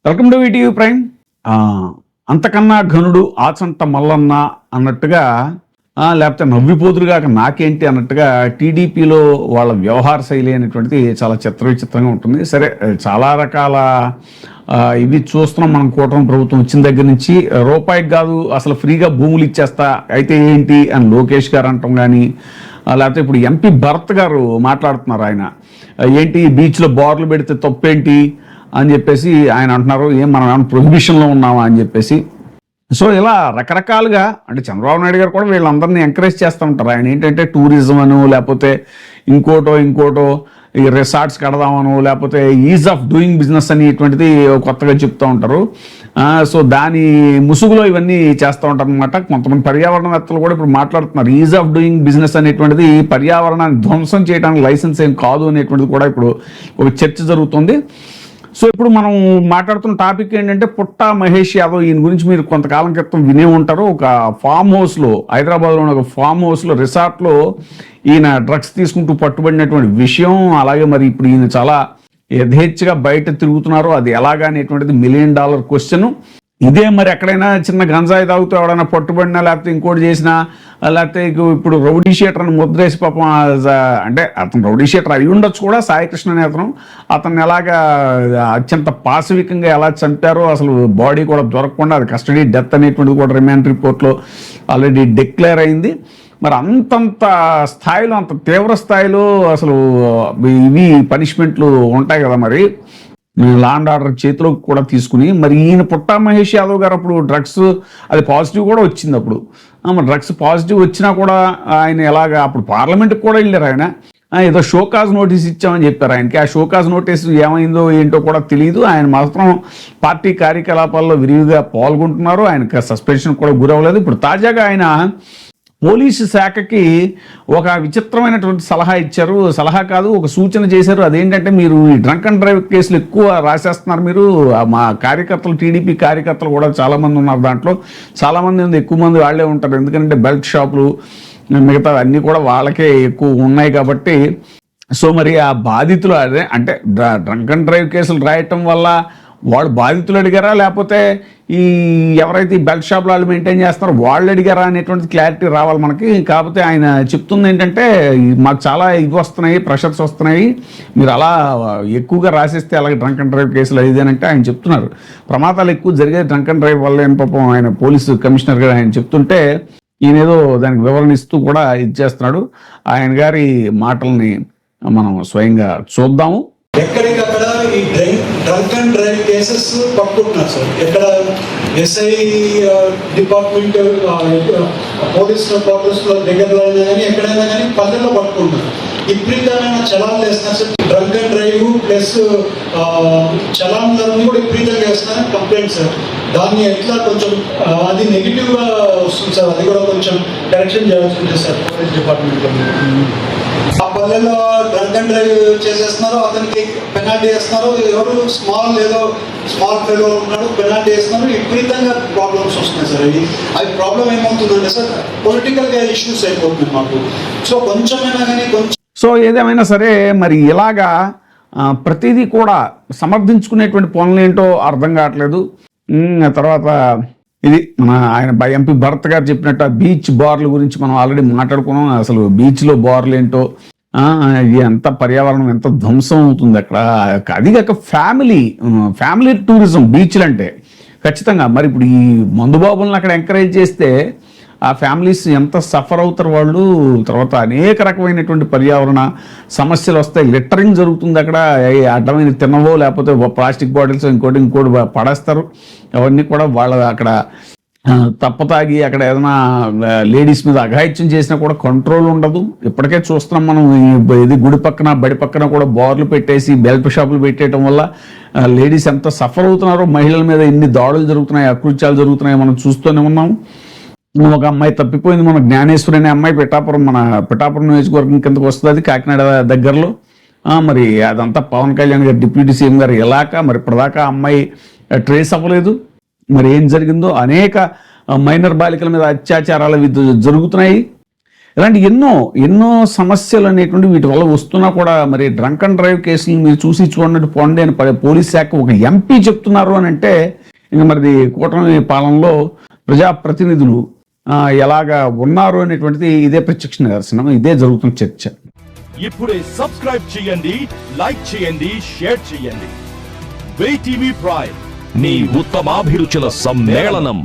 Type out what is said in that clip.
Welcome to VTV prime. అంతకన్నా ఘనుడు ఆచంట మల్లన్న అన్నట్టుగా, లేకపోతే నవ్విపోదురుగాక నాకేంటి అన్నట్టుగా టీడీపీలో వాళ్ళ వ్యవహార శైలి అనేటువంటిది చాలా విచిత్రంగా ఉంటుంది. సరే, చాలా రకాల ఇవి చూస్తున్నాం మనం. కూటమి ప్రభుత్వం వచ్చిన దగ్గర నుంచి రూపాయికి కాదు అసలు ఫ్రీగా భూములు ఇచ్చేస్తా అయితే ఏంటి అని లోకేష్ గారు అంటాం కానీ, లేకపోతే ఇప్పుడు ఎంపీ భరత్ గారు మాట్లాడుతున్నారు. ఆయన ఏంటి బీచ్లో బార్లు పెడితే తప్పేంటి అని చెప్పేసి ఆయన అంటున్నారు. మనం ఏమైనా ప్రొహిబిషన్లో ఉన్నామా అని చెప్పేసి. సో ఇలా రకరకాలుగా, అంటే చంద్రబాబు నాయుడు గారు కూడా వీళ్ళందరినీ ఎంకరేజ్ చేస్తూ ఉంటారు. ఆయన ఏంటంటే టూరిజం అను, లేకపోతే ఇంకోటో ఈ రిసార్ట్స్ కడదామను, లేకపోతే ఈజ్ ఆఫ్ డూయింగ్ బిజినెస్ అని ఇటువంటిది కొత్తగా చెప్తూ ఉంటారు. సో దాని ముసుగులో ఇవన్నీ చేస్తూ ఉంటారు అనమాట. కొంతమంది పర్యావరణవేత్తలు కూడా ఇప్పుడు మాట్లాడుతున్నారు. ఈజ్ ఆఫ్ డూయింగ్ బిజినెస్ అనేటువంటిది పర్యావరణాన్ని ధ్వంసం చేయడానికి లైసెన్స్ ఏం కాదు అనేటువంటిది కూడా ఇప్పుడు ఒక చర్చ జరుగుతుంది. సో ఇప్పుడు మనం మాట్లాడుతున్న టాపిక్ ఏంటంటే పుట్టా మహేష్ యాదవ్. ఈయన గురించి మీరు కొంతకాలం క్రితం వినే ఉంటారు. ఒక ఫామ్ హౌస్లో, హైదరాబాద్లో ఉన్న ఒక ఫామ్ హౌస్లో, రిసార్ట్లో ఈయన డ్రగ్స్ తీసుకుంటూ పట్టుబడినటువంటి విషయం. అలాగే మరి ఇప్పుడు ఈయన చాలా యథేచ్ఛగా బయట తిరుగుతున్నారు. అది ఎలాగా అనేటువంటిది $1 మిలియన్ క్వశ్చన్. ఇదే మరి ఎక్కడైనా చిన్న గంజాయి తాగుతూ ఎవడైనా పట్టుబడినా, లేకపోతే ఇంకోటి చేసినా, లేకపోతే ఇప్పుడు రౌడీ షీటర్ అని ముద్రేసి పాపం, అంటే అతను రౌడీ షీటర్ అయి ఉండొచ్చు కూడా, సాయికృష్ణ అనే అతను ఎలాగా అత్యంత పాశవికంగా ఎలా చంపారో, అసలు బాడీ కూడా దొరకకుండా అది కస్టడీ డెత్ అనేటువంటిది కూడా రిమాండ్ రిపోర్ట్లో ఆల్రెడీ డిక్లేర్ అయింది. మరి అంతంత స్థాయిలో, అంత తీవ్ర స్థాయిలో అసలు ఇవి పనిష్మెంట్లు ఉంటాయి కదా. మరి లా అండ్ ఆర్డర్ చేతిలోకి కూడా తీసుకుని, మరి ఈయన పుట్టా మహేష్ యాదవ్ గారు అప్పుడు డ్రగ్స్ అది పాజిటివ్ కూడా వచ్చింది. అప్పుడు మరి డ్రగ్స్ పాజిటివ్ వచ్చినా కూడా ఆయన ఎలాగా అప్పుడు పార్లమెంట్కి కూడా వెళ్ళారు. ఆయన ఏదో షోకాజ్ నోటీస్ ఇచ్చామని చెప్పారు ఆయనకి. ఆ షోకాజ్ నోటీస్ ఏమైందో ఏంటో కూడా తెలియదు. ఆయన మాత్రం పార్టీ కార్యకలాపాల్లో విరివిగా పాల్గొంటున్నారు. ఆయనకు సస్పెన్షన్ కూడా గురవ్వలేదు. ఇప్పుడు తాజాగా ఆయన పోలీసు శాఖకి ఒక విచిత్రమైనటువంటి సలహా ఇచ్చారు. సలహా కాదు, ఒక సూచన చేశారు. అదేంటంటే, మీరు ఈ డ్రంక్ అండ్ డ్రైవ్ కేసులు ఎక్కువ రాసేస్తున్నారు. మీరు మా కార్యకర్తలు, టీడీపీ కార్యకర్తలు కూడా చాలామంది ఉన్నారు. దాంట్లో చాలామంది ఎక్కువ మంది వాళ్ళే ఉంటారు. ఎందుకంటే బెల్ట్ షాపులు మిగతా అన్నీ కూడా వాళ్ళకే ఎక్కువ ఉన్నాయి కాబట్టి. సో మరి ఆ బాధితులు అదే అంటే డ్రంక్ అండ్ డ్రైవ్ కేసులు రాయటం వల్ల వాళ్ళు బాధితులు అడిగారా, లేకపోతే ఈ ఎవరైతే ఈ బెల్ట్ షాప్లో వాళ్ళు మెయింటైన్ చేస్తున్నారో వాళ్ళు అడిగారా అనేటువంటి క్లారిటీ రావాలి మనకి. కాకపోతే ఆయన చెప్తుంది ఏంటంటే, మాకు చాలా ఇవి వస్తున్నాయి, ప్రెషర్స్ వస్తున్నాయి, మీరు అలా ఎక్కువగా రాసేస్తే అలాగే డ్రంక్ అండ్ డ్రైవ్ కేసులు అయ్యేదేనంటే ఆయన చెప్తున్నారు. ప్రమాదాలు ఎక్కువ జరిగేది డ్రంక్ అండ్ డ్రైవ్ వల్ల అని పాపం ఆయన పోలీసు కమిషనర్ గారు ఆయన చెప్తుంటే, ఈయన ఏదో దానికి వివరణ ఇస్తూ కూడా ఇది చేస్తున్నాడు. ఆయన గారి మాటల్ని మనం స్వయంగా చూద్దాము. ఎక్కడికక్కడ ఈ డ్రంక్ అండ్ డ్రైవ్ కేసెస్ పట్టుకుంటున్నారు సార్. ఎక్కడ ఎస్ఐ డిపార్ట్మెంట్, పోలీస్ క్వార్టర్స్లో దగ్గరలో అయినా కానీ ఎక్కడైనా కానీ పల్లెల్లో పట్టుకుంటున్నారు. విపరీతమైన చలాన్లు వేస్తున్నారు sir. Drunk and drive plus చలాన్లన్నీ కూడా విపరీతంగా వేస్తున్నారని కంప్లైంట్ సార్. దాన్ని ఎట్లా కొంచెం అది నెగిటివ్గా వస్తుంది సార్. అది కూడా కొంచెం కరెక్షన్ చేయాల్సి ఉంటుంది సార్ పోలీస్ డిపార్ట్మెంట్లో. ఆ పల్లెల్లో డ్రంక్ అండ్ డ్రైవ్ చేసేస్తున్నారు, అతనికి పెనాల్టీ వేస్తున్నారు. ఎవరు స్మాల్ ఫెలో ఉన్నాడు, పెనాల్టీ వేస్తున్నారు. విపరీతంగా ప్రాబ్లమ్స్ వస్తున్నాయి సార్. అది ప్రాబ్లం ఏమవుతుందంటే సార్, పొలిటికల్గా ఇష్యూస్ అయిపోతుంది మాకు. సో కొంచెమైనా కానీ సో ఏదేమైనా సరే, మరి ఇలాగా ప్రతిదీ కూడా సమర్థించుకునేటువంటి పనులు ఏంటో అర్థం కావట్లేదు. తర్వాత ఇది మన ఆయన ఎంపీ భరత్ గారు చెప్పినట్టు బీచ్ బార్ల గురించి మనం ఆల్రెడీ మాట్లాడుకున్నాం. అసలు బీచ్లో బార్లు ఏంటో, ఎంత పర్యావరణం ఎంత ధ్వంసం అవుతుంది అక్కడ. అది కాక ఫ్యామిలీ టూరిజం బీచ్లు అంటే ఖచ్చితంగా. మరి ఇప్పుడు ఈ మందుబాబులను అక్కడ ఎంకరేజ్ చేస్తే ఆ ఫ్యామిలీస్ ఎంత సఫర్ అవుతారు వాళ్ళు. తర్వాత అనేక రకమైనటువంటి పర్యావరణ సమస్యలు వస్తాయి. లిటరింగ్ జరుగుతుంది అక్కడ. అడ్డమైన తినవో, లేకపోతే ప్లాస్టిక్ బాటిల్స్ ఇంకోటి పడేస్తారు. అవన్నీ కూడా వాళ్ళ అక్కడ తప్పతాగి అక్కడ ఏదైనా లేడీస్ మీద అఘాయిత్యం చేసినా కూడా కంట్రోల్ ఉండదు. ఇప్పటికే చూస్తున్నాం మనం. ఇది గుడి పక్కన బడి పక్కన కూడా బార్లు పెట్టేసి బెల్ట్ షాపులు పెట్టేయటం వల్ల లేడీస్ ఎంత సఫర్ అవుతున్నారో, మహిళల మీద ఎన్ని దాడులు జరుగుతున్నాయి, అకృత్యాలు జరుగుతున్నాయి మనం చూస్తూనే ఉన్నాం. ఒక అమ్మాయి తప్పిపోయింది, మన జ్ఞానేశ్వరి అనే అమ్మాయి పిఠాపురం నియోజకవర్గం కిందకు వస్తుంది. అది కాకినాడ దగ్గరలో. మరి అదంతా పవన్ కళ్యాణ్ గారు డిప్యూటీ సీఎం గారు ఇలాక మరి ఇప్పటిదాకా అమ్మాయి ట్రేస్ అవ్వలేదు. మరి ఏం జరిగిందో, అనేక మైనర్ బాలికల మీద అత్యాచారాలు జరుగుతున్నాయి. ఇలాంటి ఎన్నో సమస్యలు అనేటువంటి వీటి వల్ల వస్తున్నా కూడా మరి డ్రంక్ అండ్ డ్రైవ్ కేసులు మీరు చూసి చూడండి పోండి అని పోలీస్ శాఖ ఒక ఎంపీ చెప్తున్నారు అని అంటే ఇంకా మరి కూటమి పాలనలో ప్రజాప్రతినిధులు ఎలాగా ఉన్నారు అనేటువంటిది ఇదే ప్రత్యక్ష నిదర్శనం, ఇదే జరుగుతున్న చర్చ. ఇప్పుడే సబ్స్క్రైబ్ చేయండి, లైక్ చేయండి, షేర్ చేయండి. VTV ప్రైమ్, మీ ఉత్తమాభిరుచుల సమ్మేళనం.